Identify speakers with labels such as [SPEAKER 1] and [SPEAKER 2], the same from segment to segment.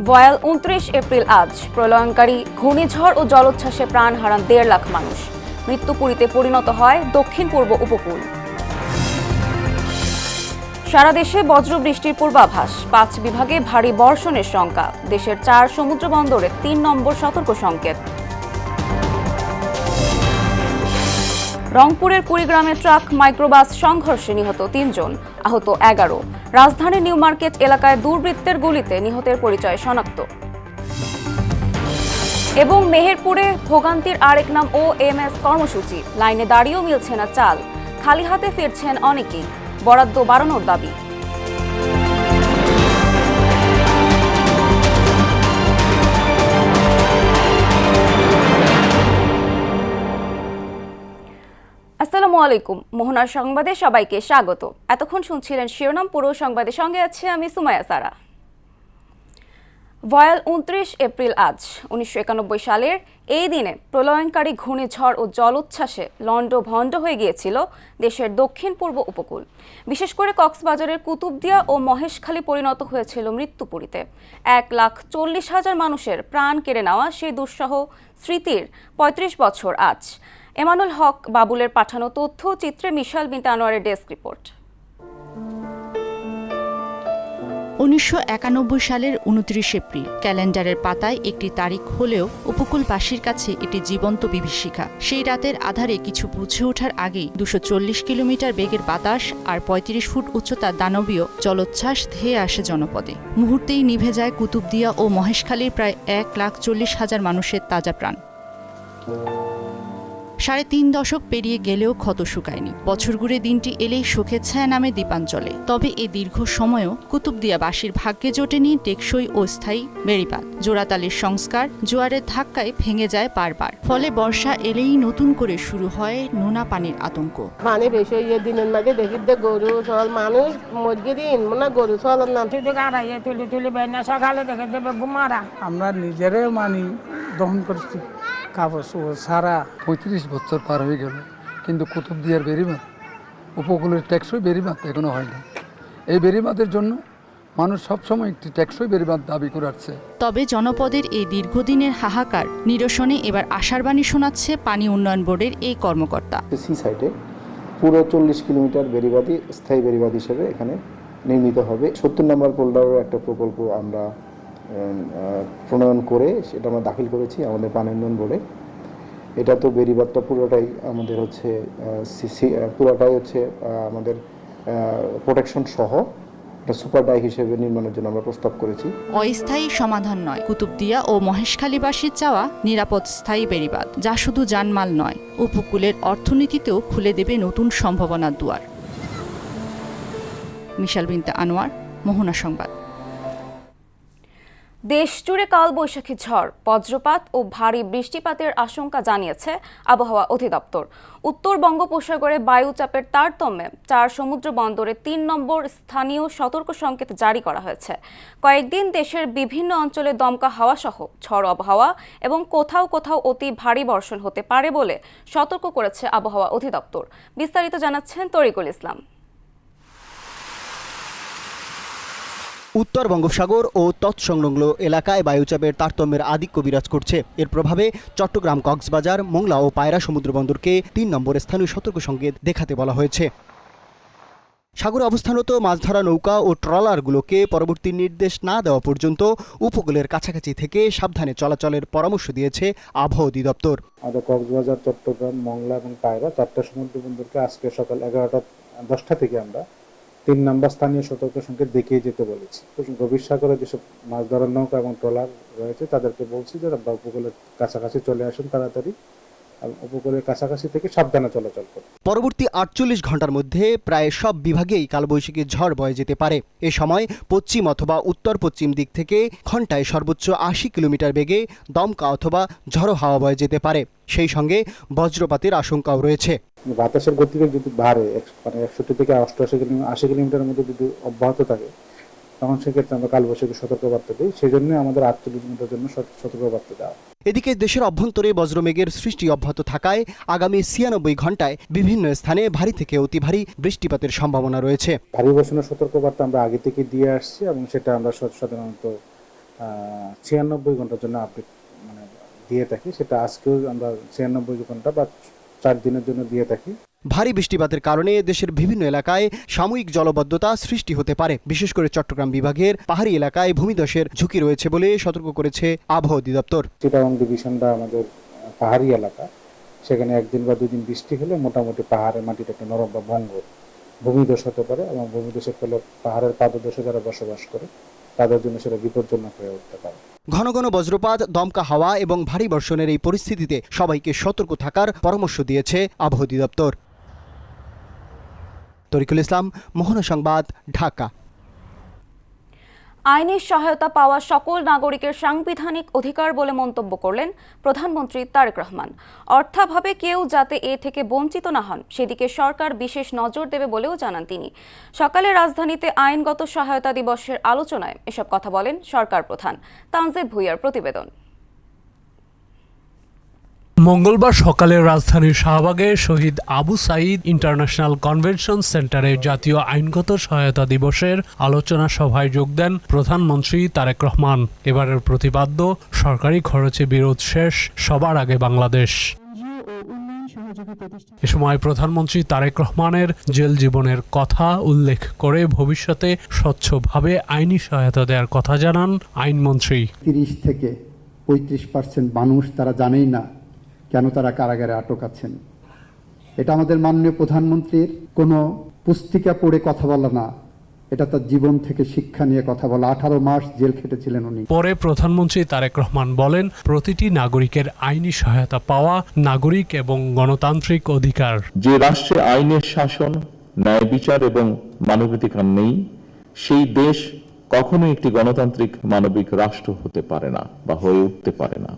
[SPEAKER 1] ভয়াল ২৯ এপ্রিল আজ প্রলয়ঙ্কারী ঘূর্ণিঝড় ও জলোচ্ছ্বাসে প্রাণ হারান ১.৫ লাখ মানুষ। মৃত্যুপুরীতে পরিণত হয় দক্ষিণ পূর্ব উপকূল। সারা দেশে বজ্রবৃষ্টির পূর্বাভাস, ৫ বিভাগে ভারী বর্ষণের শঙ্কা। দেশের ৪ সমুদ্র বন্দরে ৩ নম্বর সতর্ক সংকেত। রংপুরের কুড়িগ্রামে ট্রাক মাইক্রোবাস সংঘর্ষে নিহত ৩ জন, আহত ১১। রাজধানীর নিউ মার্কেট এলাকায় দুর্বৃত্তের গুলিতে নিহতের পরিচয় শনাক্ত। এবং মেহেরপুরে ভোগান্তির আরেক নাম OMS কর্মসূচি। লাইনে দাঁড়িয়েও মিলছে না চাল, খালি হাতে ফিরছেন অনেকেই। বরাদ্দ বাড়ানোর দাবি। আসসালামু আলাইকুম, মোহনার সংবাদে সবাইকে স্বাগত। এতক্ষণ শুনছিলেন শিরোনাম, পুরো সংবাদের সঙ্গে আছে আমি সুমাইয়া সারা। ভয়াল ২৯ এপ্রিল আজ ১৯৯১ সালের এই দিনে প্রলয়ঙ্কারী ঘূর্ণিঝড় ও জলোচ্ছ্বাসে লণ্ডভণ্ড হয়ে গিয়েছিল দেশের দক্ষিণ পূর্ব উপকূল। বিশেষ করে কক্সবাজারের কুতুবদিয়া ও মহেশখালী পরিণত হয়েছিল মৃত্যুপুরীতে। ১,৪০,০০০ মানুষের প্রাণ কেড়ে নেওয়া সেই দুঃসহ স্মৃতির ৩৫ বছর আজ। এমানুল হক বাবুলের পাঠানো তথ্য চিত্রে মিশাল বিনতে আনোয়ারের ডেস্ক রিপোর্ট।
[SPEAKER 2] ১৯৯১ সালের ২৯ এপ্রিল ক্যালেন্ডারের পাতায় একটি তারিখ হলেও উপকূলবাসীর কাছে এটি জীবন্ত বিভীষিকা। সেই রাতের আধারে কিছু বুঝে ওঠার আগেই ২৪০ কিলোমিটার বেগের বাতাস আর ৩৫ ফুট উচ্চতার দানবীয় জলোচ্ছ্বাস ধেয়ে আসে জনপদে। মুহূর্তেই নিভে যায় কুতুবদিয়া ও মহেশখালীর প্রায় ১,৪০,০০০ মানুষের তাজা প্রাণ। ৩.৫ দশক পেরিয়ে গেলেও ক্ষত শুকায়নি। বছর ঘুরে দিনটি এলেই শোকের ছায়া নামে দ্বীপাঞ্চলে। তবে এই দীর্ঘ সময়ও কুতুবদিয়াবাসীর ভাগ্যে জোটেনি টেকসই ও স্থায়ী বেড়িবাঁধ। জোড়াতালির সংস্কার জোয়ারের ধাক্কায় ভেঙে যায় বারবার। ফলে বর্ষা এলেই নতুন করে শুরু হয় নোনা পানির আতঙ্ক।
[SPEAKER 3] পানি বেশি হয়ে দিনের মাঝে দেখি গরু সল মানুষ মজগে দিন মনে গরু সলের নাম
[SPEAKER 4] তুলি বেনা সকালে দেখে দেবে ঘুমারা।
[SPEAKER 5] আমরা নিজেরাই মানি দহন করছি কাপড় সারা।
[SPEAKER 6] ৩৫ বছর পার হয়ে গেল, কিন্তু কুতুবদিয়ার বেড়িবাঁধ, উপকূলের টেকসই বেড়িবাঁধ এখনো হয়নি। এই বেড়িবাঁধের জন্য মানুষ সবসময় একটি টেকসই বেড়িবাঁধ দাবি করে আসছে।
[SPEAKER 2] তবে জনপদের এই দীর্ঘদিনের হাহাকার নিরসনে এবার আশার বাণী শোনাচ্ছে পানি উন্নয়ন বোর্ডের এই কর্মকর্তা।
[SPEAKER 7] সি সাইডে পুরো ৪০ কিলোমিটার বেড়িবাঁধই স্থায়ী বেড়িবাঁধ হিসেবে এখানে নির্মিত হবে। ৭০ নম্বর পোল্ডারের একটা প্রকল্প আমরা প্রণয়ন করে সেটা আমরা দাখিল করেছি আমাদের পানি উন্নয়ন বোর্ডে। এটা তো বেড়িবাঁধটা পুরোটাই আমাদের হচ্ছে আমাদের প্রোটেকশন সহ একটা সুপার ডাই হিসেবে নির্মাণের জন্য আমরা প্রস্তাব করেছি।
[SPEAKER 2] অস্থায়ী সমাধান নয়, কুতুবদিয়া ও মহেশখালীবাসীর চাওয়া নিরাপদ স্থায়ী বেড়িবাঁধ, যা শুধু জানমাল নয়, উপকূলের অর্থনীতিতেও খুলে দেবে নতুন সম্ভাবনার দুয়ার। মিশাল বিনতে আনোয়ার, মোহনা সংবাদ।
[SPEAKER 1] দেশ জুড়ে কালবৈশাখী ঝড়, বজ্রপাত ও ভারী বৃষ্টিপাতের আশঙ্কা জানিয়েছে আবহাওয়া অধিদপ্তর। উত্তর বঙ্গোপসাগরে বায়ুচাপের তারতম্যে ৪ সমুদ্র বন্দরে ৩ নম্বর স্থানীয় সতর্ক সংকেত জারি করা হয়েছে। কয়েকদিন দেশের বিভিন্ন অঞ্চলে দমকা হাওয়া সহ ঝড় আবহাওয়া এবং কোথাও কোথাও অতি ভারী বর্ষণ হতে পারে বলে সতর্ক করেছে আবহাওয়া অধিদপ্তর। বিস্তারিত জানাচ্ছেন তরিকুল ইসলাম।
[SPEAKER 8] উত্তর বঙ্গোপসাগর ও তৎসংলগ্ন এলাকায় বায়ুচাপের তারতম্যের আধিক্য বিরাজ করছে। এর প্রভাবে চট্টগ্রাম, কক্সবাজার, মোংলা ও পায়রা সমুদ্রবন্দরকে ৩ নম্বর স্থানীয় সতর্ক সংকেত দেখাতে বলা হয়েছে। সাগরে অবস্থানরত মাছ ধরা নৌকা ও ট্রলারগুলোকে পরবর্তী নির্দেশ না দেওয়া পর্যন্ত উপকূলের কাছাকাছি থেকে সাবধানে চলাচলের পরামর্শ দিয়েছে আবহাওয়া অধিদপ্তর।
[SPEAKER 7] আমাদের কক্সবাজার, চট্টগ্রাম, মোংলা এবং পায়রা 4টা সমুদ্র বন্দরকে আজকে সকাল 11টা থেকে আমরা 3 নম্বর স্থানীয় সতর্ক সংকেত দেখিয়ে যেতে বলেছি। গভীর সাগরে যেসব মাছ ধরার নৌকা এবং ট্রলার রয়েছে তাদেরকে বলছি যে আপনারা উপকূলের কাছাকাছি চলে আসুন তাড়াতাড়ি, উপকূলের কাছাকাছি থেকে সাবধানে চলাচল করুন।
[SPEAKER 8] পরবর্তী ৪৮ ঘন্টার মধ্যে প্রায় সব বিভাগেই কালবৈশাখী ঝড় বয়ে যেতে পারে। এ সময় পশ্চিম অথবা উত্তর পশ্চিম দিক থেকে ঘন্টায় সর্বোচ্চ ৮০ কিলোমিটার বেগে দমকা অথবা ঝড়ো হাওয়া বয়ে যেতে পারে। সেই সঙ্গে বজ্রপাতের আশঙ্কাও রয়েছে।
[SPEAKER 7] বাতাসের গতিবেগ যদি বাড়ে ৬১ থেকে ৮০ কিলোমিটারের মধ্যে যদি অব্যাহত থাকে তখন সেক্ষেত্রে আমরা কালবৈশাখী সতর্কবার্তা দিই। সেই জন্য আমাদের ৪৮ ঘন্টার জন্য সতর্কবার্তা দেওয়া।
[SPEAKER 8] এদিকে দেশের অভ্যন্তরে বজ্রমেঘের সৃষ্টি অব্যাহত থাকায় আগামী ৯৬ ঘন্টায় বিভিন্ন স্থানে ভারী থেকে অতি ভারী বৃষ্টিপাতের সম্ভাবনা রয়েছে।
[SPEAKER 7] ভারী বর্ষণের সতর্কবার্তা আমরা আগে থেকে দিয়ে আসছি এবং সেটা আমরা সাধারণত 96 ঘন্টার জন্য আপডেট মানে দিয়ে থাকি। সেটা আজকেও আমরা 96 ঘন্টা বা 4 দিনের জন্য দিয়ে থাকি।
[SPEAKER 8] ভারী বৃষ্টিপাতের কারণে দেশের বিভিন্ন এলাকায় সাময়িক জলবদ্ধতা সৃষ্টি হতে পারে। বিশেষ করে চট্টগ্রাম বিভাগের পাহাড়ি এলাকায় ভূমিধসের ঝুঁকি রয়েছে বলে সতর্ক করেছে আবহাওয়া অধিদপ্তর।
[SPEAKER 7] চিটাগং ডিভিশনটা আমাদের পাহাড়ি এলাকা, সেখানে 1 দিন বা 2 দিন বৃষ্টি হলে মোটামুটি পাহাড়ের মাটিটা একটু নরম বা ভঙ্গুর, ভূমিধস হতে পারে এবং ভূমিধসের ফলে পাহাড়ের পাদদেশে যারা বসবাস করে তাদের জন্য সেটা বিপজ্জনক হয়ে উঠতে পারে।
[SPEAKER 8] ঘন ঘন বজ্রপাত, দমকা হাওয়া এবং ভারী বর্ষণের এই পরিস্থিতিতে সবাইকে সতর্ক থাকার পরামর্শ দিয়েছে আবহাওয়া অধিদপ্তর। তরিকুল ইসলাম, মোহনা সংবাদ, ঢাকা।
[SPEAKER 1] আইনি সহায়তা পাওয়া সকল নাগরিকের সাংবিধানিক অধিকার বলে মন্তব্য করলেন প্রধানমন্ত্রী তারেক রহমান। অর্থাভাবে কেউ যাতে এ থেকে বঞ্চিত না হন সেদিকে সরকার বিশেষ নজর দেবে বলেও জানান তিনি। সকালে রাজধানীতে আইনগত সহায়তা দিবসের আলোচনায় এসব কথা বলেন সরকার প্রধান। তানজিদ ভুঁইয়ার প্রতিবেদন।
[SPEAKER 9] মঙ্গলবার সকালে রাজধানীর শাহবাগে শহীদ আবু সাঈদ ইন্টারন্যাশনাল কনভেনশন সেন্টারে জাতীয় আইনগত সহায়তা দিবসের আলোচনা সভায় যোগ দেন প্রধানমন্ত্রী তারেক রহমান। এবারের প্রতিপাদ্য সরকারি খরচে বিরোধ শেষ, সবার আগে বাংলাদেশ। এ সময় প্রধানমন্ত্রী তারেক রহমানের জেল জীবনের কথা উল্লেখ করে ভবিষ্যতে স্বচ্ছভাবে আইনি সহায়তা দেওয়ার কথা জানান আইনমন্ত্রী।
[SPEAKER 10] 30 থেকে 35% মানুষ তারা জানেই না কেন তারা কারাগারে আটক আছেন। এটা আমাদের মাননীয় প্রধানমন্ত্রীর কোনো পুস্তিকা পড়ে কথা বলা না, এটা তার জীবন থেকে শিক্ষা নিয়ে কথা বলা। 18 মাস জেল খেটেছিলেন উনি।
[SPEAKER 9] পরে প্রধানমন্ত্রী তারেক রহমান বলেন, প্রতিটি নাগরিকের আইনি সহায়তা পাওয়া নাগরিক এবং গণতান্ত্রিক অধিকার।
[SPEAKER 11] যে রাষ্ট্রে আইনের শাসন, ন্যায় বিচার এবং মানবাধিকার নেই, সেই দেশ কখনোই একটি গণতান্ত্রিক মানবিক রাষ্ট্র হতে পারে না বা হয়ে উঠতে পারে না।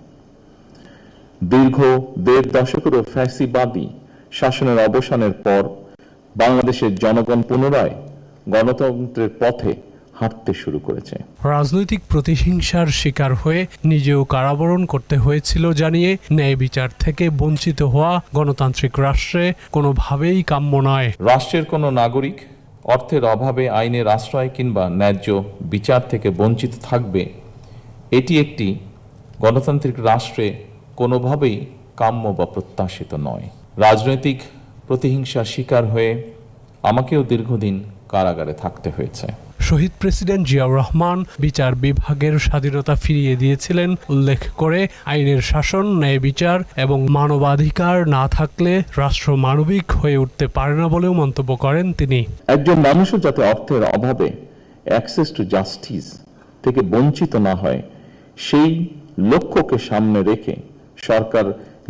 [SPEAKER 11] দীর্ঘ 1.5 দশকেরও ফ্যাসিবাদী শাসনের অবসানের পর বাংলাদেশের জনগণ পুনরায় গণতন্ত্রের পথে হাঁটতে শুরু করেছে।
[SPEAKER 9] রাজনৈতিক প্রতিহিংসার শিকার হয়ে নিজেও কারাবরণ করতে হয়েছিল জানিয়ে ন্যায় বিচার থেকে বঞ্চিত হওয়া গণতান্ত্রিক রাষ্ট্রে কোনোভাবেই কাম্য নয়।
[SPEAKER 11] রাষ্ট্রের কোনো নাগরিক অর্থের অভাবে আইনের আশ্রয় কিংবা ন্যায্য বিচার থেকে বঞ্চিত থাকবে, এটি একটি গণতান্ত্রিক রাষ্ট্রে কোনোভাবেই কাম্য বা প্রত্যাশিত নয়। রাজনৈতিক প্রতিহিংসার শিকার হয়ে আমাকেও দীর্ঘদিন কারাগারে থাকতে হয়েছে।
[SPEAKER 9] শহীদ প্রেসিডেন্ট জিয়াউর রহমান বিচার বিভাগের স্বাধীনতা ফিরিয়ে দিয়েছিলেন উল্লেখ করে আইনের শাসন, ন্যায় বিচার এবং মানবাধিকার না থাকলে রাষ্ট্র মানবিক হয়ে উঠতে পারে না বলেও মন্তব্য করেন তিনি।
[SPEAKER 11] একজন মানুষও যাতে অর্থের অভাবে অ্যাক্সেস টু জাস্টিস থেকে বঞ্চিত না হয়, সেই লক্ষ্যকে সামনে রেখে সরকার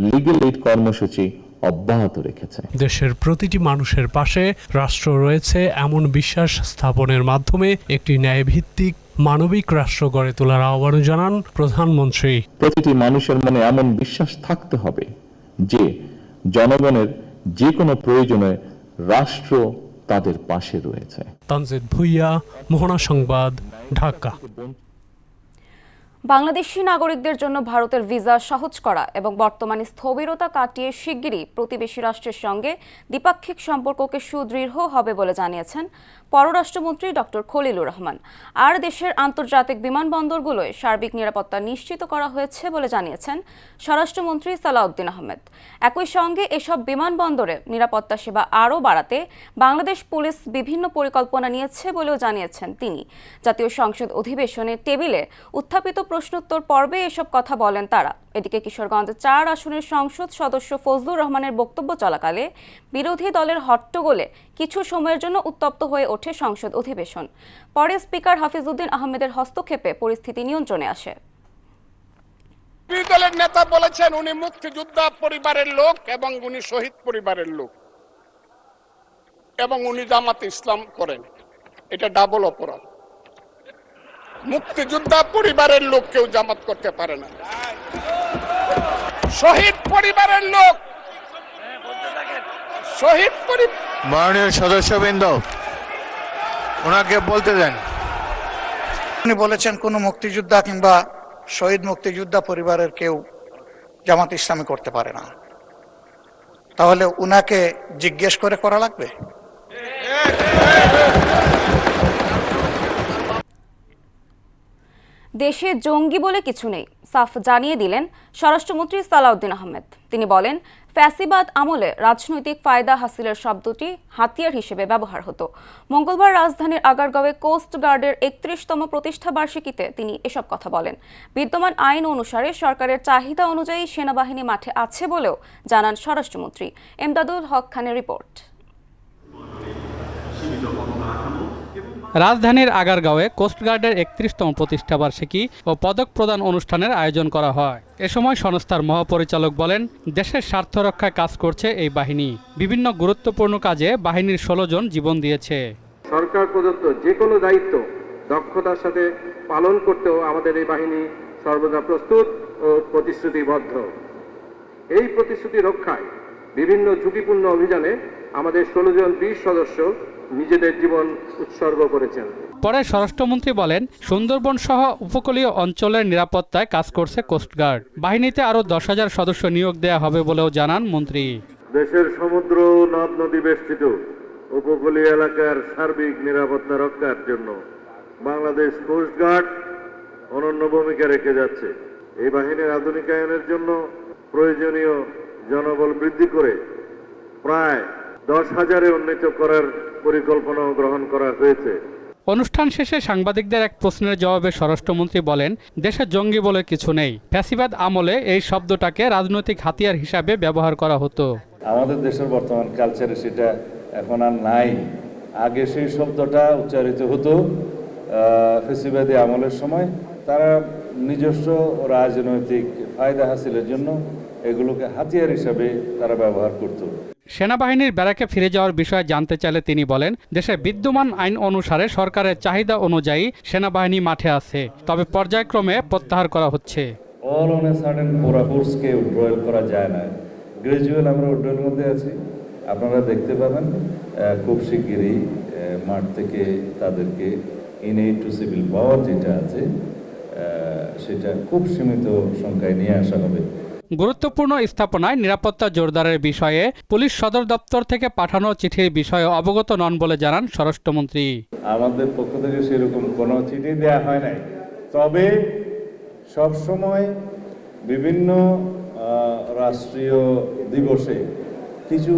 [SPEAKER 11] লিগ্যাল এইড কর্মসূচি অব্যাহত রেখেছে।
[SPEAKER 9] দেশের প্রতিটি মানুষের পাশে রাষ্ট্র রয়েছে এমন বিশ্বাস স্থাপনের মাধ্যমে একটি ন্যায়ভিত্তিক মানবিক রাষ্ট্র গড়ে তোলার আহ্বান জানান প্রধানমন্ত্রী।
[SPEAKER 11] প্রতিটি মানুষের মনে এমন বিশ্বাস থাকতে হবে যে জনগণের যে কোনো প্রয়োজনে রাষ্ট্র তাদের পাশে রয়েছে।
[SPEAKER 9] তানজিদ ভুঁইয়া, মোহনা সংবাদ, ঢাকা।
[SPEAKER 1] বাংলাদেশি নাগরিকদের জন্য ভারতের ভিসা সহজ করা এবং বর্তমানে স্থবিরতা কাটিয়ে শিগগিরই প্রতিবেশী রাষ্ট্রের সঙ্গে দ্বিপাক্ষিক সম্পর্ককে সুদৃঢ় হবে বলে জানিয়েছেন পররাষ্ট্রমন্ত্রী ডক্টর খলিলুর রহমান। আর দেশের আন্তর্জাতিক বিমানবন্দরগুলোয় সার্বিক নিরাপত্তা নিশ্চিত করা হয়েছে বলে জানিয়েছেন স্বরাষ্ট্রমন্ত্রী সালাউদ্দিন আহমেদ। একই সঙ্গে এসব বিমানবন্দরে নিরাপত্তা সেবা আরও বাড়াতে বাংলাদেশ পুলিশ বিভিন্ন পরিকল্পনা নিয়েছে বলেও জানিয়েছেন তিনি। জাতীয় সংসদ অধিবেশনের টেবিলে উত্থাপিত প্রশ্নোত্তর পর্বে এসব কথা বলেন তারা। এদিকে কিশোরগঞ্জ 4 আসনের সংসদ সদস্য ফজলুর রহমানের বক্তব্য চলাকালে বিরোধী দলের হট্টগোলে কিছু সময়ের জন্য উত্তপ্ত হয়ে ওঠে সংসদ অধিবেশন। পরে স্পিকার হাফিজউদ্দিন আহমেদের হস্তক্ষেপে পরিস্থিতি নিয়ন্ত্রণে আসে।
[SPEAKER 12] বিরোধী দলের নেতা বলেছেন উনি মুক্তিযোদ্ধা পরিবারের লোক এবং উনি শহীদ পরিবারের লোক এবং উনি জামাতে ইসলাম করেন। এটা ডাবল অপরাধ। মুক্তিযোদ্ধা পরিবারের লোক কেউ জামাত করতে পারে না। শহীদ পরিবারের লোক, শহীদ
[SPEAKER 13] মাননীয় সদস্যবৃন্দ ওনাকে বলতে দেন।
[SPEAKER 14] উনি বলেছেন কোন মুক্তিযোদ্ধা কিংবা শহীদ মুক্তিযোদ্ধা পরিবারের কেউ জামাত ইসলামী করতে পারে না। তাহলে উনাকে জিজ্ঞেস করে করা লাগবে।
[SPEAKER 1] দেশে জঙ্গি বলে কিছু নেই, সাফ জানিয়ে দিলেন স্বরাষ্ট্রমন্ত্রী সালাউদ্দিন আহমেদ। তিনি বলেন, ফ্যাসিবাদ আমলে রাজনৈতিক ফায়দা হাসিলের শব্দটি হাতিয়ার হিসেবে ব্যবহার হতো। মঙ্গলবার রাজধানীর আগারগাঁওয়ে কোস্ট গার্ডের ৩১তম প্রতিষ্ঠা বার্ষিকীতে তিনি এসব কথা বলেন। বিদ্যমান আইন অনুসারে সরকারের চাহিদা অনুযায়ী সেনাবাহিনী মাঠে আছে বলেও জানান স্বরাষ্ট্রমন্ত্রী। এমদাদুল হক খানের রিপোর্ট।
[SPEAKER 9] রাজধানীর আগারগাঁওয়ে কোস্টগার্ডের ৩১তম প্রতিষ্ঠাবার্ষিকী ও পদক প্রদান অনুষ্ঠানের আয়োজন করা হয়। এ সময় সংস্থার মহাপরিচালক বলেন, দেশের স্বার্থ রক্ষায় কাজ করছে এই বাহিনী। বিভিন্ন গুরুত্বপূর্ণ কাজে বাহিনীর ১৬ জন জীবন দিয়েছে।
[SPEAKER 15] সরকার প্রদত্ত যে কোনো দায়িত্ব দক্ষতার সাথে পালন করতেও আমাদের এই বাহিনী সর্বদা প্রস্তুত ও প্রতিশ্রুতিবদ্ধ। এই প্রতিশ্রুতি রক্ষায় বিভিন্ন ঝুঁকিপূর্ণ অভিযানে আমাদের ১৬ জন বীর সদস্য নিজেদের জীবন উৎসর্গ করেছেন।
[SPEAKER 9] পরে স্বরাষ্ট্রমন্ত্রী বলেন, সুন্দরবন সহ উপকূলীয় অঞ্চলের নিরাপত্তায় কাজ করছে কোস্টগার্ড। বাহিনীতে আরও ১০,০০০ সদস্য নিয়োগ দেওয়া হবে বলেও জানান মন্ত্রী।
[SPEAKER 15] দেশের সমুদ্র নদ নদী বেষ্টিত উপকূলীয় এলাকার সার্বিক নিরাপত্তা রক্ষার জন্য বাংলাদেশ কোস্টগার্ড অনন্য ভূমিকা রেখে যাচ্ছে। এই বাহিনীর আধুনিকায়নের জন্য প্রয়োজনীয় জনবল বৃদ্ধি করে প্রায় ১০,০০০-এ উন্নীত করার পরিকল্পনা গ্রহণ করা হয়েছে।
[SPEAKER 9] অনুষ্ঠান শেষে সাংবাদিকদের এক প্রশ্নের জবাবে স্বরাষ্ট্রমন্ত্রী বলেন, দেশে জঙ্গি বলে কিছু নেই। ফ্যাসিবাদ আমলে এই শব্দটাকে রাজনৈতিক হাতিয়ার হিসাবে ব্যবহার করা হতো।
[SPEAKER 16] আমাদের দেশের বর্তমান কালচারে সেটা এখন আর নাই। আগে সেই শব্দটা উচ্চারিত হতো ফ্যাসিবাদী আমলের সময়। তারা নিজস্ব রাজনৈতিক ফায়দা হাসিলের জন্য এগুলোকে হাতিয়ার হিসাবে তারা ব্যবহার করত।
[SPEAKER 9] সেনাবাহিনীর ব্যারাকে ফিরে যাওয়ার বিষয়ে জানতে চাইলে তিনি বলেন, দেশে বিদ্যমান আইন অনুসারে সরকারের চাহিদা অনুযায়ী সেনাবাহিনী মাঠে আছে, তবে পর্যায়ক্রমে প্রত্যাহার করা হচ্ছে।
[SPEAKER 16] অল অন এ সাডেন পুরা ফোর্সকে উইথড্রয়াল করা যায় না। গ্রাজুয়াল আমরা উইথড্রয়ালের মধ্যে আছি। আপনারা দেখতে পাবেন খুব শিগগিরই মাঠ থেকে তাদেরকে ইনএড টু সিভিল পাওয়ার যেটা আছে সেটা খুব সীমিত সংখ্যায় নিয়ে আসা হবে।
[SPEAKER 9] গুরুত্বপূর্ণ স্থাপনায় নিরাপত্তা জোরদারের বিষয়ে পুলিশ সদর দপ্তর থেকে পাঠানো চিঠির বিষয়ে অবগত নন বলে জানান স্বরাষ্ট্রমন্ত্রী।
[SPEAKER 16] আমাদের পক্ষ থেকে সেরকম কোনো চিঠি দেওয়া হয় নাই, তবে সবসময় বিভিন্ন রাষ্ট্রীয় দিবসে কিছু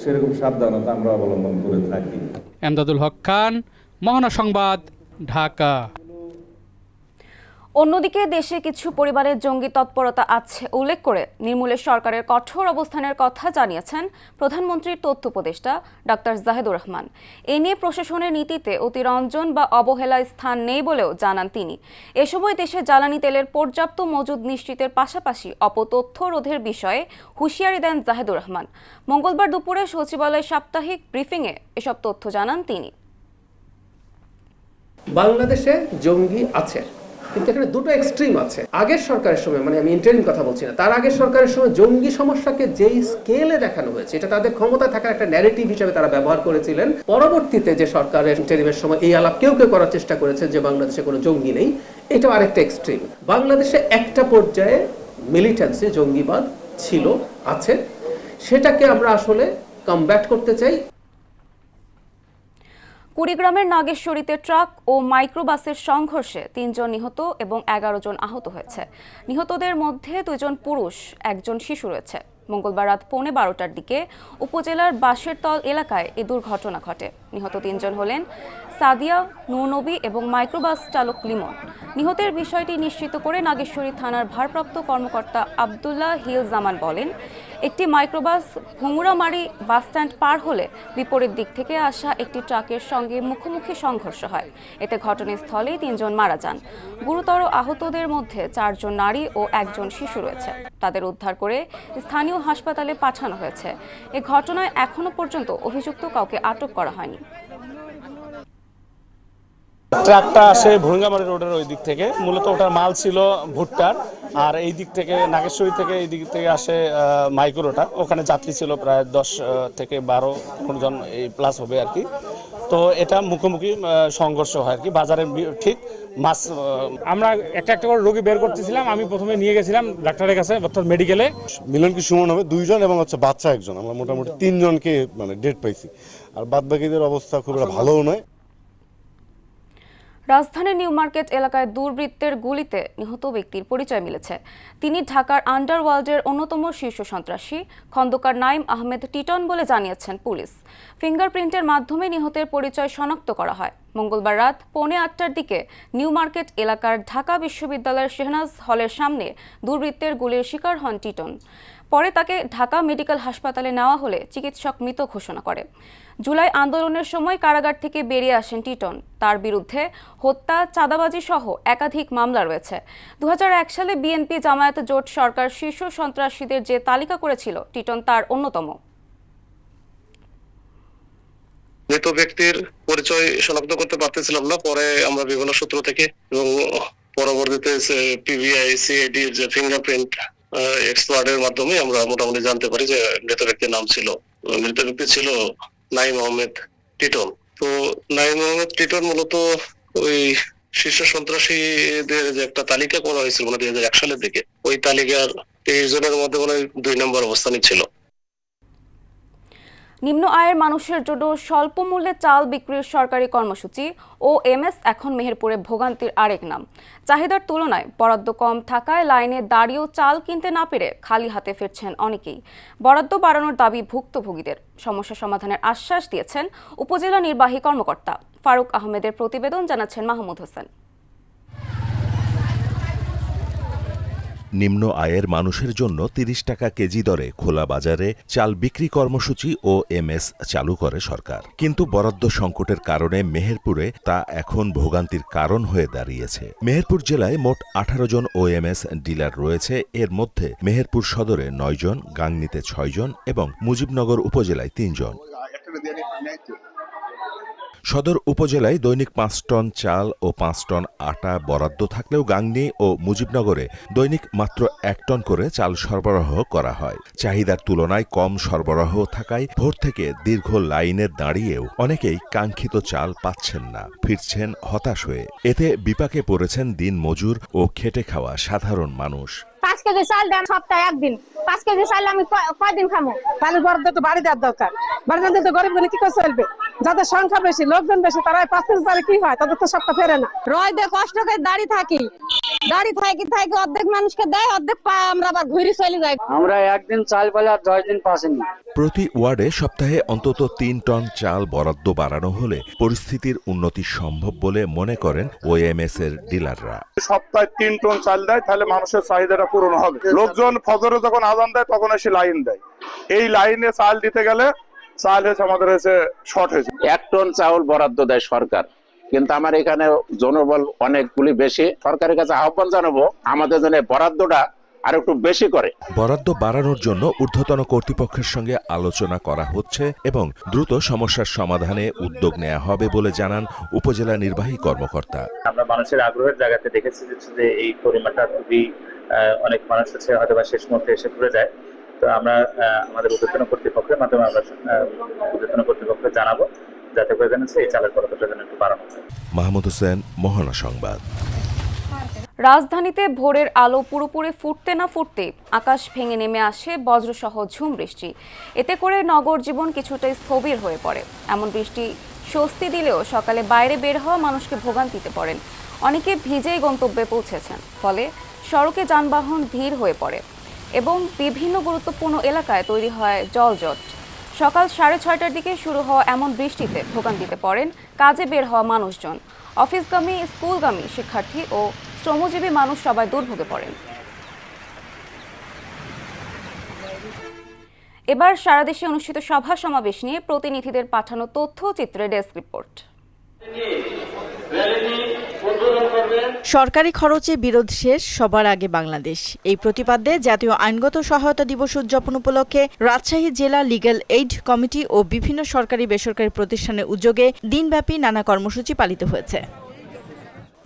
[SPEAKER 16] সেরকম সাবধানতা আমরা অবলম্বন করে থাকি।
[SPEAKER 9] এমদাদুল হক খান, মহানা সংবাদ, ঢাকা।
[SPEAKER 1] অন্যদিকে দেশে কিছু পরিবারের জঙ্গি তৎপরতা আছে উল্লেখ করে নির্মূলে সরকারের কঠোর অবস্থানের কথা জানিয়েছেন প্রধানমন্ত্রীর তথ্য উপদেষ্টা ডাক্তার জাহেদুর রহমান। এ নিয়ে প্রশাসনের নীতিতে অতিরঞ্জন বা অবহেলার স্থান নেই বলেও জানান তিনি। এ সময় দেশে জ্বালানি তেলের পর্যাপ্ত মজুদ নিশ্চিতের পাশাপাশি অপতথ্য রোধের বিষয়ে হুঁশিয়ারি দেন জাহেদুর রহমান। মঙ্গলবার দুপুরে সচিবালয় সাপ্তাহিক ব্রিফিংয়ে এসব তথ্য জানান তিনি।
[SPEAKER 17] বাংলাদেশে জঙ্গি আছে, কিন্তু এখানে দুটো এক্সট্রিম আছে। আগের সরকারের সময়, মানে আমি ইন্টারিম কথা বলছি না, তার আগের সরকারের সময় জঙ্গি সমস্যাকে যেই স্কেলে দেখানো হয়েছে, এটা তাদের ক্ষমতায় থাকার একটা ন্যারেটিভ হিসেবে তারা ব্যবহার করেছিলেন। পরবর্তীতে যে সরকারের ইন্টারিমের সময় এই আলাপ কেউ কেউ করার চেষ্টা করেছে যে বাংলাদেশে কোনো জঙ্গি নেই, এটাও আরেকটা এক্সট্রিম। বাংলাদেশে একটা পর্যায়ে মিলিটেন্সি জঙ্গিবাদ ছিল, আছে, সেটাকে আমরা আসলে কমব্যাট করতে চাই।
[SPEAKER 1] কুড়িগ্রামের নাগেশ্বরীতে ট্রাক ও মাইক্রোবাসের সংঘর্ষে ৩ জন নিহত এবং ১১ জন আহত হয়েছে। নিহতদের মধ্যে 2 জন পুরুষ, 1 জন শিশু রয়েছে। মঙ্গলবার রাত 12:15টার দিকে উপজেলার বাঁশেরতল এলাকায় এই দুর্ঘটনা ঘটে। নিহত 3 জন হলেন সাদিয়া, নূরনবী এবং মাইক্রোবাস চালক লিমন। নিহতের বিষয়টি নিশ্চিত করে নাগেশ্বরী থানার ভারপ্রাপ্ত কর্মকর্তা আব্দুল্লাহ হিল জামান বলেন, একটি মাইক্রোবাস ভুঙ্গুরামারি বাসস্ট্যান্ড পার হলে বিপরীত দিক থেকে আসা একটি ট্রাকের সঙ্গে মুখোমুখি সংঘর্ষ হয়। এতে ঘটনাস্থলেই 3 জন মারা যান। গুরুতর আহতদের মধ্যে 4 জন নারী ও 1 জন শিশু রয়েছে। তাদের উদ্ধার করে স্থানীয় হাসপাতালে পাঠানো হয়েছে। এ ঘটনায় এখনো পর্যন্ত অভিযুক্ত কাউকে আটক করা হয়নি।
[SPEAKER 18] ট্রাকটা আসে ভুঙ্গামারি রোডের ওই দিক থেকে, মূলত ওটার মাল ছিল ভুট্টার, আর এই দিক থেকে নাগেশ্বরী থেকে এই দিক থেকে আসে মাইক্রোটা। ওখানে যাত্রী ছিল প্রায় 10 থেকে 12 জন এই প্লাস হবে আর কি। তো এটা মুখোমুখি সংঘর্ষ হয় আর কি, বাজারের ঠিক মাছ।
[SPEAKER 4] আমরা একটা একটা করে রোগী বের করতেছিলাম। আমি প্রথমে নিয়ে গেছিলাম ডাক্তারের কাছে, অর্থাৎ মেডিকেলে।
[SPEAKER 19] মিলন কি সুমন হবে 2 জন এবং বাচ্চা 1 জন। আমরা মোটামুটি 3 জনকে ডেট পাইছি, আর বাদ বাকিদের অবস্থা খুব ভালোও নয়।
[SPEAKER 1] রাজধানীর নিউ মার্কেট এলাকায় দুর্বৃত্তের গুলিতে নিহত ব্যক্তির পরিচয় মিলেছে। তিনি ঢাকার আন্ডারওয়ার্ল্ডের অন্যতম শীর্ষ সন্ত্রাসী খন্দকার নাইম আহমেদ টিটন বলে জানিয়েছেন পুলিশ। ফিঙ্গারপ্রিন্টের মাধ্যমে নিহতের পরিচয় শনাক্ত করা হয়। মঙ্গলবার রাত 8:45টার দিকে নিউ মার্কেট এলাকার ঢাকা বিশ্ববিদ্যালয়ের শেহনাজ হলের সামনে দুর্বৃত্তের গুলির শিকার হন টিটন। পরে তাকে ঢাকা মেডিকেল হাসপাতালে নেওয়া হলে চিকিৎসক মৃত ঘোষণা করে। জুলাই আন্দোলনের সময় কারাগার থেকে বেরিয়ে আসেন টিটন। তার বিরুদ্ধে হত্যা, চাঁদাবাজি সহ একাধিক মামলা রয়েছে। 2001 সালে বিএনপি জামায়াত জোট সরকার শীর্ষ সন্ত্রাসীদের যে তালিকা করেছিল, টিটন তার অন্যতম।
[SPEAKER 20] মৃত ব্যক্তির পরিচয় শনাক্ত করতে পারতেছিলাম না, পরে আমরা বিভিন্ন সূত্র থেকে এবং পরবর্তীতে পিবিআই, সিআইডি এর যে ফিঙ্গারপ্রিন্ট এক্সপার্টের মাধ্যমে আমরা মোটামুটি জানতে পারি যে মৃত ব্যক্তির নাম ছিল, মৃত ব্যক্তি ছিল নাইম আহমেদ টিটন। তো নাইম আহমেদ টিটন মূলত ওই শীর্ষ সন্ত্রাসীদের যে একটা তালিকা করা হয়েছিল 2001 সালের দিকে, ওই তালিকার 23 জনের মধ্যে 2 নম্বর অবস্থানে ছিল।
[SPEAKER 1] নিম্ন আয়ের মানুষের জন্য স্বল্প মূল্যে চাল বিক্রির সরকারি কর্মসূচি OMS এখন মেহেরপুরে ভোগান্তির আরেক নাম। চাহিদার তুলনায় বরাদ্দ কম থাকায় লাইনে দাঁড়িয়েও চাল কিনতে না পেরে খালি হাতে ফিরছেন অনেকেই। বরাদ্দ বাড়ানোর দাবি ভুক্তভোগীদের। সমস্যা সমাধানের আশ্বাস দিয়েছেন উপজেলা নির্বাহী কর্মকর্তা ফারুক আহমেদের প্রতিবেদন জানাচ্ছেন মাহমুদ হোসেন।
[SPEAKER 21] নিম্ন আয়ের মানুষের জন্য 30 টাকা কেজি দরে খোলা বাজারে চাল বিক্রি কর্মসূচি OMS চালু করে সরকার। কিন্তু বরাদ্দ সংকটের কারণে মেহেরপুরে তা এখন ভোগান্তির কারণ হয়ে দাঁড়িয়েছে। মেহেরপুর জেলায় মোট 18 জন OMS ডিলার রয়েছে। এর মধ্যে মেহেরপুর সদরে 9 জন, গাংনীতে 6 জন এবং মুজিবনগর উপজেলায় 3 জন। সদর উপজেলায় দৈনিক 5 টন চাল ও 5 টন আটা বরাদ্দ থাকলেও গাংনী ও মুজিবনগরে দৈনিক মাত্র 1 টন করে চাল সরবরাহ করা হয়। চাহিদার তুলনায় কম সরবরাহ থাকায় ভোর থেকে দীর্ঘ লাইনে দাঁড়িয়েও অনেকেই কাঙ্ক্ষিত চাল পাচ্ছেন না, ফিরছেন হতাশ হয়ে। এতে বিপাকে পড়েছেন দিন মজুর ও খেটে খাওয়া সাধারণ মানুষ।
[SPEAKER 22] 5 কেজি চাল দেন সপ্তাহে একদিন, 5 কেজি চাল আমি কয়দিন খাবো? তাহলে বরাদ্দ তো বাড়ি দেওয়ার দরকার। বাড়ি না দিলে গরিব কি করে চলবে? যাদের সংখ্যা বেশি, লোকজন বেশি, তারাই 5 কেজি চালে কি হয়? তাদের তো সপ্তাহ ফেরে না। রোদে কষ্ট করে দাঁড়িয়ে থাকি অর্ধেক মানুষকে দেয়, অর্ধেক পায়, আমরা আবার ঘুরে চলে যাই। আমরা একদিন চাল পেলে আর 10 দিন পাসেনি।
[SPEAKER 21] প্রতি ওয়ার্ডে সপ্তাহে অন্তত 3 টন চাল বরাদ্দ বাড়ানো হলে পরিস্থিতির উন্নতি সম্ভব বলে মনে করেন OMS এর ডিলাররা।
[SPEAKER 23] সপ্তাহে 3 টন চাল দেয়, তাহলে মানুষের চাহিদাটা পূরণ হবে। লোকজন ফজরে যখন আজান দেয় তখন এসে লাইন দেয়। এই লাইনে চাল দিতে গেলে চাল হয়েছে আমাদের শর্ট হয়েছে।
[SPEAKER 24] 1 টন চাউল বরাদ্দ দেয় সরকার, কিন্তু আমার এখানে জনবল অনেকগুলি বেশি। সরকারের কাছে আহ্বান জানাবো আমাদের জন্য বরাদ্দটা আর একটু বেশি করে।
[SPEAKER 21] বরাদ্দ বাড়ানোর জন্য ঊর্ধ্বতন কর্তৃপক্ষের সঙ্গে আলোচনা করা হচ্ছে এবং দ্রুত সমস্যার সমাধানে উদ্যোগ নেওয়া হবে বলে জানান উপজেলা নির্বাহী কর্মকর্তা।
[SPEAKER 25] আমরা মানুষের আগ্রহের জায়গাতে দেখেছি যে এই পরিমাণটা খুবই অনেক মানুষ আছে হয়তো বা শেষ মুহূর্তে এসে পড়ে যায়। তো আমরা আমাদের ঊর্ধ্বতন কর্তৃপক্ষের মাধ্যমে আমরা ঊর্ধ্বতন কর্তৃপক্ষকে জানাবো যাতে করে জানাচ্ছে এই চালের বরাদ্দটা যেন একটু বাড়ানো হয়।
[SPEAKER 21] মাহমুদ হোসেন, মোহনা সংবাদ।
[SPEAKER 1] রাজধানীতে ভোরের আলো পুরোপুরি ফুটতে না ফুটতে আকাশ ভেঙে নেমে আসে বজ্রসহ ঝুম বৃষ্টি। এতে করে নগর জীবন কিছুটা স্থবির হয়ে পড়ে। এমন বৃষ্টি স্বস্তি দিলেও সকালে বাইরে বের হওয়া মানুষকে ভোগান্তিতে পড়েন। অনেকে ভিজেই গন্তব্যে পৌঁছেছেন, ফলে সড়কে যানবাহন ধীর হয়ে পড়ে এবং বিভিন্ন গুরুত্বপূর্ণ এলাকায় তৈরি হয় জলজট। সকাল 6:30টার দিকে শুরু হওয়া এমন বৃষ্টিতে ভোগান্তিতে পড়েন কাজে বের হওয়া মানুষজন। অফিসগামী, স্কুলগামী শিক্ষার্থী ও শ্রমজীবী মানুষ সবাই দুর্ভোগে পড়েন। এবার সারা দেশে অনুষ্ঠিত সভা সমাবেশ নিয়ে প্রতিনিধিদের পাঠানো তথ্যচিত্রের ডেস্ক রিপোর্ট।
[SPEAKER 2] সরকারি খরচে বিরোধ শেষ, সবার আগে বাংলাদেশ। এই প্রতিপাদ্যে জাতীয় আইনগত সহায়তা দিবস উদযাপন উপলক্ষে রাজশাহী জেলা লিগ্যাল এইড কমিটি ও বিভিন্ন সরকারি বেসরকারি প্রতিষ্ঠানের উদ্যোগে দিনব্যাপী নানা কর্মসূচি পালিত হয়েছে।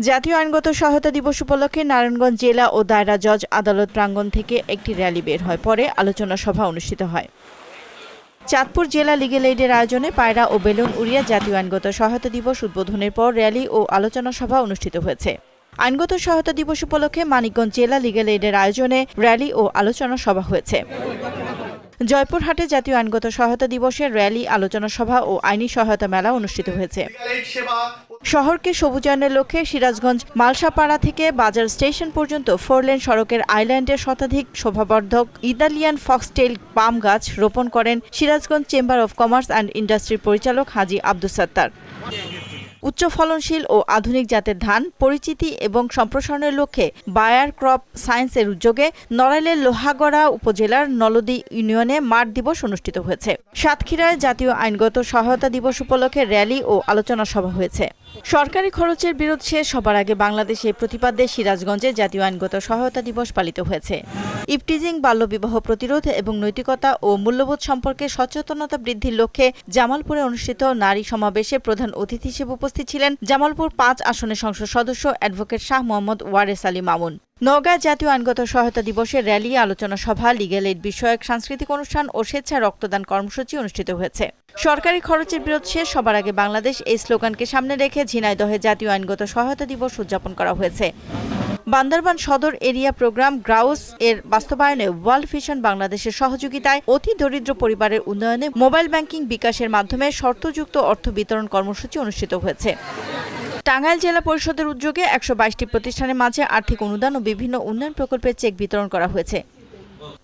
[SPEAKER 2] জাতীয় আইনগত সহায়তা দিবস উপলক্ষে নারায়ণগঞ্জ জেলা ও দায়রা জজ আদালত প্রাঙ্গণ থেকে একটি র্যালি বের হয়, পরে আলোচনা সভা অনুষ্ঠিত হয়। চাঁদপুর জেলা লিগ্যাল এইডের আয়োজনে পায়রা ও বেলুন উড়িয়ে জাতীয় আইনগত সহায়তা দিবস উদ্বোধনের পর র্যালি ও আলোচনা সভা অনুষ্ঠিত হয়েছে। আইনগত সহায়তা দিবস উপলক্ষে মানিকগঞ্জ জেলা লিগ্যাল এইডের আয়োজনে র্যালি ও আলোচনা সভা হয়েছে। জয়পুরহাটে জাতীয় আইনগত সহায়তা দিবসের র্যালি, আলোচনা সভা ও আইনি সহায়তা মেলা অনুষ্ঠিত হয়েছে। শহরকে সবুজায়নের লক্ষ্যে সিরাজগঞ্জ মালসাপাড়া থেকে বাজার স্টেশন পর্যন্ত 4 লেন সড়কের আইল্যান্ডের শতাধিক শোভাবর্ধক ইতালিয়ান ফক্সটেল পাম গাছ রোপণ করেন Sirajganj chamber of commerce and ইন্ডাস্ট্রির পরিচালক হাজী আব্দুস সাত্তার। উচ্চ ফলনশীল ও আধুনিক জাতের ধান পরিচিতি এবং সম্প্রসারণের লক্ষ্যে বায়ার ক্রপ সায়েন্সের উদ্যোগে নড়াইলের লোহাগড়া উপজেলার নলদী ইউনিয়নে মাঠ দিবস অনুষ্ঠিত হয়েছে। সাতক্ষীরায় জাতীয় আইনগত সহায়তা দিবস উপলক্ষে র্যালি ও আলোচনা সভা হয়েছে। সরকারি খরচের বিরুদ্ধে সবার আগে বাংলাদেশে প্রতিপাদ্যে সিরাজগঞ্জে জাতীয় আইনগত সহায়তা দিবস পালিত হয়েছে। ইফটিজিং, বাল্যবিবাহ প্রতিরোধ এবং নৈতিকতা ও মূল্যবোধ সম্পর্কে সচেতনতা বৃদ্ধির লক্ষ্যে জামালপুরে অনুষ্ঠিত নারী সমাবেশে প্রধান অতিথি হিসেবে উপস্থিত ছিলেন জামালপুর 5 আসনের সংসদ সদস্য অ্যাডভোকেট শাহ মোহাম্মদ ওয়ারেস আলী মামুন। নওগাঁ জাতীয় আইনগত সহায়তা দিবসের র্যালি, আলোচনা সভা, লিগ্যাল এইড বিষয়ক সাংস্কৃতিক অনুষ্ঠান ও স্বেচ্ছা রক্তদান কর্মসূচি অনুষ্ঠিত হয়েছে। সরকারি খরচের বিরুদ্ধে সবার আগে বাংলাদেশ এই স্লোগানকে সামনে রেখে ঝিনাইদহে জাতীয় আইনগত সহায়তা দিবস উদযাপন করা হয়েছে। বান্দরবান সদর এরিয়া প্রোগ্রাম গ্রাউস এর বাস্তবায়নে ওয়ার্ল্ড ভিশন বাংলাদেশের সহযোগিতায় অতি দরিদ্র পরিবারের উন্নয়নে মোবাইল ব্যাংকিং বিকাশের মাধ্যমে শর্তযুক্ত অর্থ বিতরণ কর্মসূচি অনুষ্ঠিত হয়েছে। টাঙ্গাইল জেলা পরিষদের উদ্যোগে 122টি প্রতিষ্ঠানের মাঝে আর্থিক অনুদান ও বিভিন্ন উন্নয়ন প্রকল্পের চেক বিতরণ করা হয়েছে।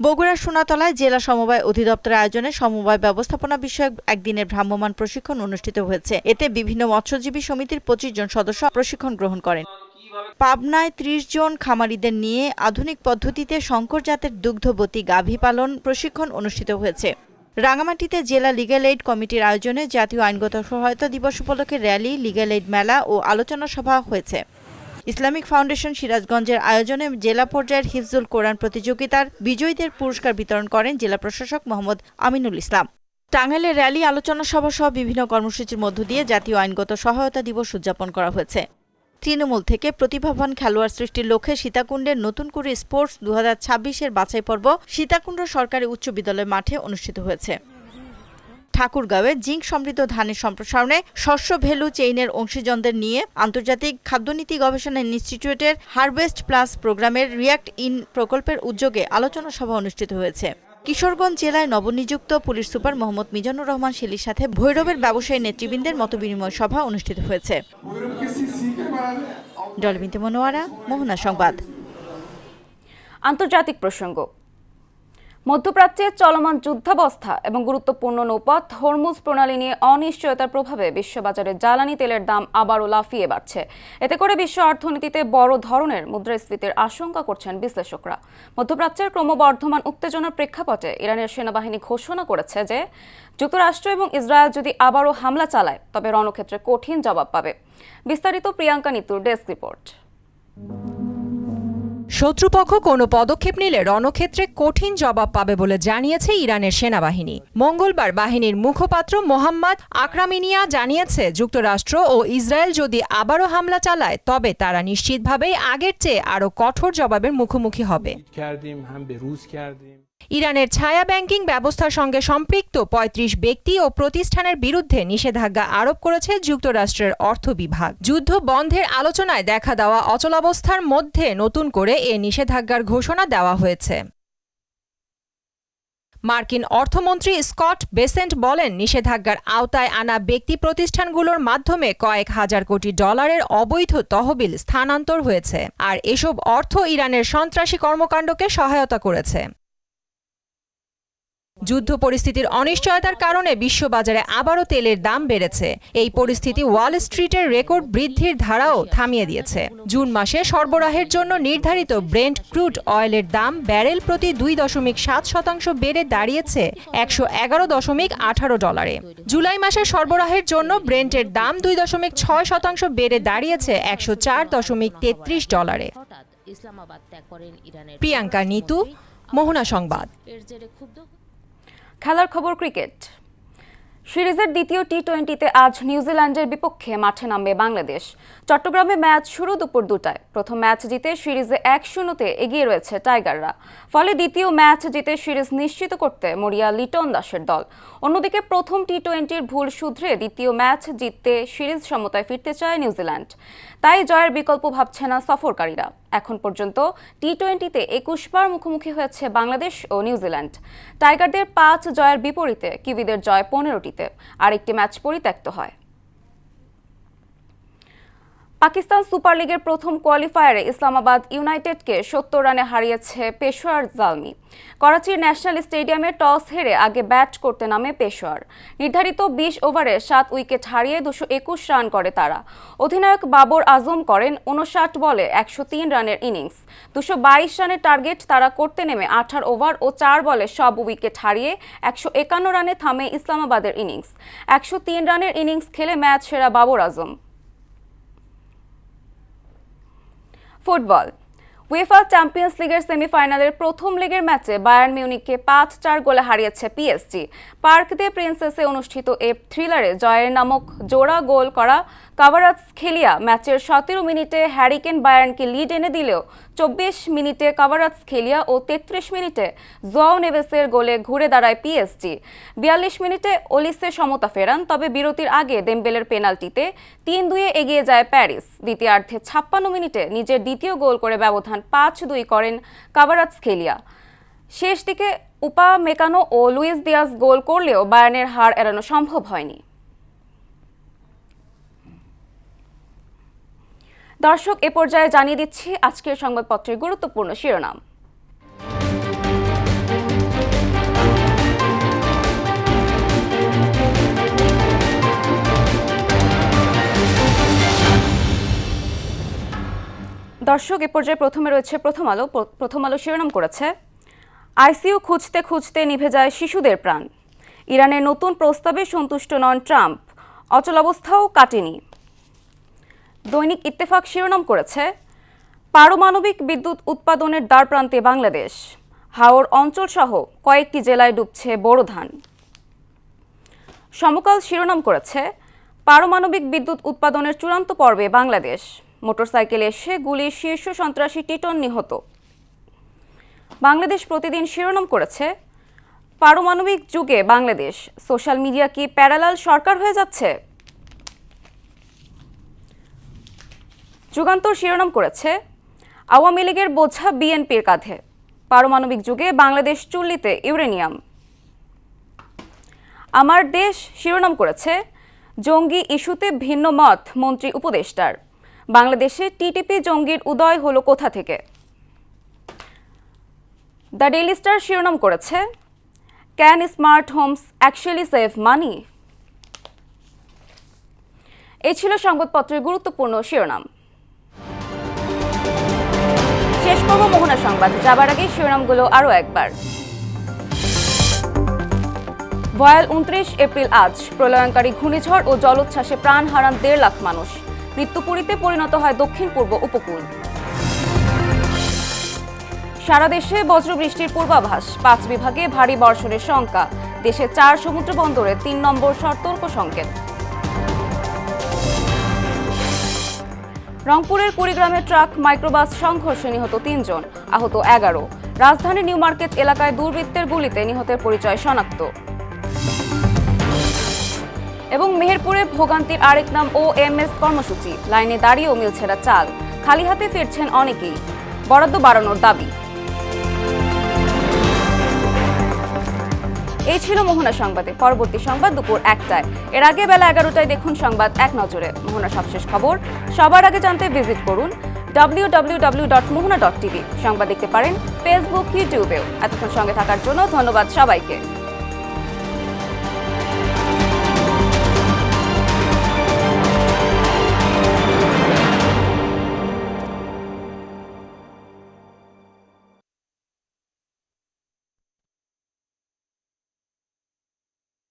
[SPEAKER 2] বগুড়ার সোনাতলায় জেলা সমবায় অধিদপ্তরের আয়োজনে সমবায় ব্যবস্থাপনা বিষয়ক একদিনের ভ্রাম্যমাণ প্রশিক্ষণ অনুষ্ঠিত হয়েছে। এতে বিভিন্ন মৎস্যজীবী সমিতির 25 জন সদস্য প্রশিক্ষণ গ্রহণ করেন। পাবনায় 30 জন খামারিদের নিয়ে আধুনিক পদ্ধতিতে শঙ্কর জাতের দুগ্ধবতী গাভী পালন প্রশিক্ষণ অনুষ্ঠিত হয়েছে। রাঙামাটিতে জেলা লিগ্যাল এইড কমিটির আয়োজনে জাতীয় আইনগত সহায়তা দিবস উপলক্ষে র্যালি, লিগ্যাল এইড মেলা ও আলোচনা সভা হয়েছে। ইসলামিক ফাউন্ডেশন সিরাজগঞ্জের আয়োজনে জেলা পর্যায়ের হিফজুল কোরআন প্রতিযোগিতার বিজয়ীদের পুরস্কার বিতরণ করেন জেলা প্রশাসক মোহাম্মদ আমিনুল ইসলাম। টাঙ্গাইলের র্যালি, আলোচনা সভা সহ বিভিন্ন কর্মসূচির মধ্য দিয়ে জাতীয় আইনগত সহায়তা দিবস উদযাপন করা হয়েছে। তৃণমূল থেকে প্রতিভাবান খেলোয়াড় সৃষ্টির লক্ষ্যে সীতাকুণ্ডের নতুন করে স্পোর্টস 2026-এর বাছাই পর্ব সীতাকুণ্ড সরকারি উচ্চ বিদ্যালয় মাঠে অনুষ্ঠিত হয়েছে। ঠাকুরগাঁওয়ে জিঙ্ক সমৃদ্ধ ধানের সম্প্রসারণে শস্য ভ্যালু চেইনের অংশীজনদের নিয়ে আন্তর্জাতিক খাদ্যনীতি গবেষণা ইনস্টিটিউটের হারভেস্ট প্লাস প্রোগ্রামের রিয়াক্ট ইন প্রকল্পের উদ্যোগে আলোচনা সভা অনুষ্ঠিত হয়েছে। কিশোরগঞ্জ জেলায় নবনিযুক্ত পুলিশ সুপার মোহাম্মদ মিজানুর রহমান শেলির সাথে ভৈরবের ব্যবসায়ী নেতৃবৃন্দের মতবিনিময় সভা অনুষ্ঠিত হয়েছে। ডলবিনতে মনোয়ারা, মোহনা সংবাদ।
[SPEAKER 1] আন্তর্জাতিক প্রসঙ্গ। মধ্যপ্রাচ্যে চলমান যুদ্ধাবস্থা এবং গুরুত্বপূর্ণ নৌপথ হরমুজ প্রণালী নিয়ে অনিশ্চয়তার প্রভাবে বিশ্ববাজারে জ্বালানি তেলের দাম আবারও লাফিয়ে বাড়ছে। এতে করে বিশ্ব অর্থনীতিতে বড় ধরনের মুদ্রাস্ফীতির আশঙ্কা করছেন বিশ্লেষকরা। মধ্যপ্রাচ্যের ক্রমবর্ধমান উত্তেজনার প্রেক্ষাপটে ইরানের সেনাবাহিনী ঘোষণা করেছে যে যুক্তরাষ্ট্র এবং ইসরায়েল যদি আবারও হামলা চালায় তবে রণক্ষেত্রে কঠিন জবাব পাবে। বিস্তারিত প্রিয়াঙ্কা নিতুর ডেস্ক রিপোর্ট।
[SPEAKER 3] শত্রুপক্ষ কোনো পদক্ষেপ নিলে রণক্ষেত্রে কঠিন জবাব পাবে বলে জানিয়েছে ইরানের সেনাবাহিনী। মঙ্গলবার বাহিনীর মুখপাত্র মোহাম্মদ আকরামিনিয়া জানিয়েছে, যুক্তরাষ্ট্র ও ইসরায়েল যদি আবারও হামলা চালায় তবে তারা নিশ্চিতভাবেই আগের চেয়ে আরও কঠোর জবাবের মুখোমুখি হবে। ইরানের ছায়া ব্যাংকিং ব্যবস্থার সঙ্গে সম্পৃক্ত 35 ব্যক্তি ও প্রতিষ্ঠানের বিরুদ্ধে নিষেধাজ্ঞা আরোপ করেছে যুক্তরাষ্ট্রের অর্থ বিভাগ। যুদ্ধ বন্ধের আলোচনায় দেখা দেওয়া অচলাবস্থার মধ্যে নতুন করে এ নিষেধাজ্ঞার ঘোষণা দেওয়া হয়েছে। মার্কিন অর্থমন্ত্রী স্কট বেসেন্ট বলেন, নিষেধাজ্ঞার আওতায় আনা ব্যক্তি প্রতিষ্ঠানগুলোর মাধ্যমে কয়েক হাজার কোটি ডলারের অবৈধ তহবিল স্থানান্তর হয়েছে, আর এসব অর্থ ইরানের সন্ত্রাসী কর্মকাণ্ডকে সহায়তা করেছে। যুদ্ধ পরিস্থিতির অনিশ্চয়তার কারণে বিশ্ববাজারে আবারও তেলের দাম বেড়েছে। এই পরিস্থিতি ওয়াল স্ট্রিটের রেকর্ড বৃদ্ধির ধারাও থামিয়ে দিয়েছে। জুন মাসে সরবরাহের জন্য নির্ধারিত ব্রেন্ট ক্রুড অয়েলের দাম ব্যারেল প্রতি 2.7% বেড়ে দাঁড়িয়েছে $111.18। জুলাই মাসে সরবরাহের জন্য ব্রেন্টের দাম 2.6% বেড়ে দাঁড়িয়েছে $104.33। প্রিয়াঙ্কা নিতু, মোহনা সংবাদ।
[SPEAKER 1] খেলার খবর। ক্রিকেট সিরিজের দ্বিতীয় টি-20তে আজ নিউজিল্যান্ডের বিপক্ষে মাঠে নামবে বাংলাদেশ। চট্টগ্রামে ম্যাচ শুরু দুপুর 2টায়। প্রথম ম্যাচ জিতে সিরিজে 1-0-তে এগিয়ে রয়েছে টাইগাররা। ফলে দ্বিতীয় ম্যাচ জিতে সিরিজ নিশ্চিত করতে মরিয়া লিটন দাসের দল। অন্যদিকে প্রথম টি-20-র ভুল শুধরে দ্বিতীয় ম্যাচ জিততে সিরিজ সমতায় ফিরতে চায় নিউজিল্যান্ড। তাই জয়ের বিকল্প ভাবছে না সফরকারীরা। এখন পর্যন্ত টি-20-তে 21 বার মুখোমুখি হয়েছে বাংলাদেশ ও নিউজিল্যান্ড। টাইগারদের 5 জয়ের বিপরীতে কিউইদের জয় 15টিতে, আর একটি ম্যাচ পরিত্যক্ত হয়। পাকিস্তান সুপার লিগের প্রথম কোয়ালিফায়ারে ইসলামাবাদ ইউনাইটেডকে 70 রানে হারিয়েছে পেশোয়ার জালমি। করাচির ন্যাশনাল স্টেডিয়ামে টস হেরে আগে ব্যাট করতে নামে পেশোয়ার। নির্ধারিত 20 ওভারে 7 উইকেট হারিয়ে 221 রান করে তারা। অধিনায়ক বাবর আজম করেন 59 বলে 103 রানের ইনিংস। 222 রানের টার্গেট তারা করতে নেমে 18 ওভার ও 4 বলে সব উইকেট হারিয়ে 151 রানে থামে ইসলামাবাদের ইনিংস। 103 রানের ইনিংস খেলে ম্যাচ সেরা Babar Azam. Football. UEFA champions লিগের সেমিফাইনালের প্রথম লেগের ম্যাচে বায়ার্ন মিউনিখকে 5-4 গোলে হারিয়েছে পিএসজি। পার্ক দে প্রিন্সেসে অনুষ্ঠিত এই থ্রিলারে জয়ের নামক জোড়া গোল করা কাভারাৎসখেলিয়া ম্যাচের 17 মিনিটে হ্যারিকেন বায়ার্নকে লিড এনে দিলেও 24 মিনিটে কাভারাৎসখেলিয়া ও 33 মিনিটে জোয়াও নেভেসের গোলে ঘুরে দাঁড়ায় পিএসজি। 42 মিনিটে ওলিসে সমতা ফেরান, তবে বিরতির আগে দেমবেলের পেনাল্টিতে 3-2 এগিয়ে যায় প্যারিস। দ্বিতীয়ার্ধে 56 মিনিটে নিজের দ্বিতীয় গোল করে ব্যবধান 5-2 করেন কাভারাৎসখেলিয়া। শেষ দিকে উপামেকানো ও লুইস দিয়াজ গোল করলেও বায়ার্নের হার এড়ানো সম্ভব হয়নি। দর্শক, এ পর্যায়ে জানিয়ে দিচ্ছি আজকের সংবাদপত্রের গুরুত্বপূর্ণ শিরোনাম। দর্শক, এ পর্যায়ে প্রথমে রয়েছে প্রথম আলো শিরোনাম করেছে আইসিইউ খুঁজতে খুঁজতে নিভে যায় শিশুদের প্রাণ। ইরানের নতুন প্রস্তাবে সন্তুষ্ট নন ট্রাম্প, অচলাবস্থাও কাটেনি। দৈনিক ইত্তেফাক শিরোনাম করেছে পারমাণবিক বিদ্যুৎ উৎপাদনের দ্বারপ্রান্তে বাংলাদেশ। হাওর অঞ্চলসহ কয়েকটি জেলায় ডুবছে বোরো ধান। সমকাল শিরোনাম করেছে পারমাণবিক বিদ্যুৎ উৎপাদনের চূড়ান্ত পর্বে বাংলাদেশ। মোটরসাইকেলে এসে গুলির শীর্ষ সন্ত্রাসী টিটন নিহত। বাংলাদেশ প্রতিদিন শিরোনাম করেছে পারমাণবিক যুগে বাংলাদেশ, সোশ্যাল মিডিয়া কি প্যারালাল সরকার হয়ে যাচ্ছে। যুগান্তর শিরোনাম করেছে আওয়ামী লীগের বোঝা বিএনপির কাঁধে, পারমাণবিক যুগে বাংলাদেশ চুল্লিতে ইউরেনিয়াম। আমার দেশ শিরোনাম করেছে জঙ্গি ইস্যুতে ভিন্ন মত মন্ত্রী উপদেষ্টার, বাংলাদেশে টিটিপি জঙ্গির উদয় হলো কোথা থেকে। দ্য ডেইলি স্টার শিরোনাম করেছে can smart homes actually save money. এই ছিল সংবাদপত্রের গুরুত্বপূর্ণ শিরোনাম। শেষ করব মোহনা সংবাদ, যাবার আগে শিরোনামগুলো আরও একবার। ভয়াল 29 এপ্রিল আজ প্রলয়ঙ্কারী ঘূর্ণিঝড় ও জলোচ্ছ্বাসে প্রাণ হারান 1.5 লাখ মানুষ। মৃত্যুপুরীতে পরিণত হয় দক্ষিণ পূর্ব উপকূল। সারা দেশে বজ্রবৃষ্টির পূর্বাভাস, 5 বিভাগে ভারী বর্ষণের শঙ্কা। দেশে 4 সমুদ্র বন্দরে 3 নম্বর সতর্ক সংকেত। রংপুরের কুড়িগ্রামে ট্রাক মাইক্রোবাস সংঘর্ষে নিহত 3 জন, আহত 11। রাজধানীর নিউ মার্কেট এলাকায় দুর্বৃত্তের গুলিতে নিহতের পরিচয় শনাক্ত। এবং মেহেরপুরে ভোগান্তির আরেক নাম OMS কর্মসূচি, লাইনে দাঁড়িয়েও মিলছে না চাল। খালি হাতে ফিরছেন অনেকেই, বরাদ্দ বাড়ানোর দাবি। এই ছিল মোহনা সংবাদে। পরবর্তী সংবাদ দুপুর 1টায়। এর আগে বেলা 11টায় দেখুন সংবাদ এক নজরে। মোহনার সবশেষ খবর সবার আগে জানতে ভিজিট করুন www.mohana.tv। সংবাদ দেখতে পারেন ফেসবুক, ইউটিউবেও। এতক্ষণ সঙ্গে থাকার জন্য ধন্যবাদ সবাইকে।